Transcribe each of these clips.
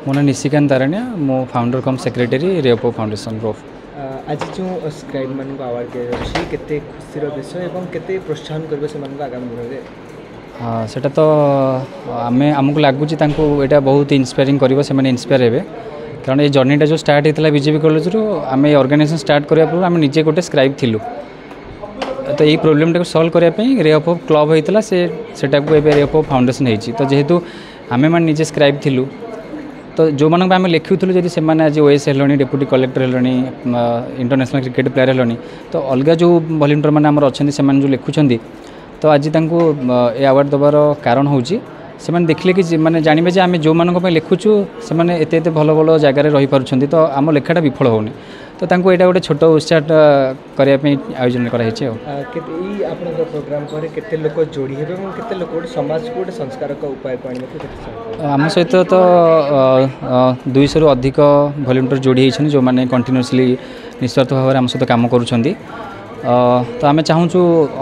मो ना निशिकांत तारण्या मो फाउंडर कम सेक्रेटरी रेओपो फाउंडेशन रोफ। आज जो स्क्राइब मान अवार्ड दिया केते खुशी विषय एवं केते प्रोत्साहन करबे से आगामी दिन में। हाँ सेटा तो आमको लगुच यहाँ बहुत इन्स्पायरिंग कर इन्स्पायर हे कारण ये जर्नीटा जो स्टार्ट होता बीजेपी कॉलेज रू आम ऑर्गेनाइजेशन स्टार्ट करने पूर्व आम निजे गोटे स्क्राइब थिलु तो यही प्रोब्लेम टाक सल्व करने रेओपो क्लब होता से रेओपो फाउंडेशन होती तो जेहेतु आम मैंने निजे स्क्राइब थिलु तो जो मानक आम लिखुलु जब से आज ओएस है डेप्यूटी कलेक्टर है इंटरनेशनल क्रिकेट प्लेयर है तो अलग जो वॉलंटियर मैंने अच्छा से जो लिखुं तो आज ये अवार्ड दबार कारण हूँ से देखले कि मैंने जानवे जे आम जो मानक लिखुचु से एत भल भल जगार रही पार्टी तो आम लेखाटा विफल होनी तो यहाँ गोटे छोट उत्साह करने आयोजन कराई। प्रोग्राम केते लोक जोड़ी हेबे केते लोक समाज को संस्कार का उपाय आम सहित तो 200 रु अधिक वॉलंटियर जोड़ी होती जो मैंने कंटिन्यूअसली निस्वार्थ भाव आम सहित काम करुँच तो आम चाहूँ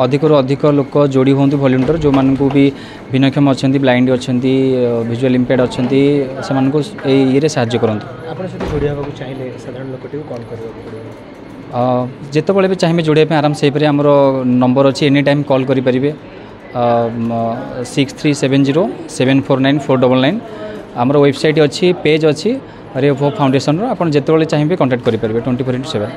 अधिक अधिक लोक जोड़ी हूँ वॉलंटियर जो मानू भी भिन्नक्षम अच्छा ब्लाइंड अच्छा विजुअल इम्पेयर्ड अच्छा से ये साहाय्य करते जिते भी चाहिए जोड़े आराम से आमर नंबर अच्छी एनी टाइम कॉल करें 6370749499 आमर वेबसाइट अच्छी पेज अच्छी रेओपो फाउंडेशन आप जिते चाहिए कॉन्टैक्ट करेंगे 24/7।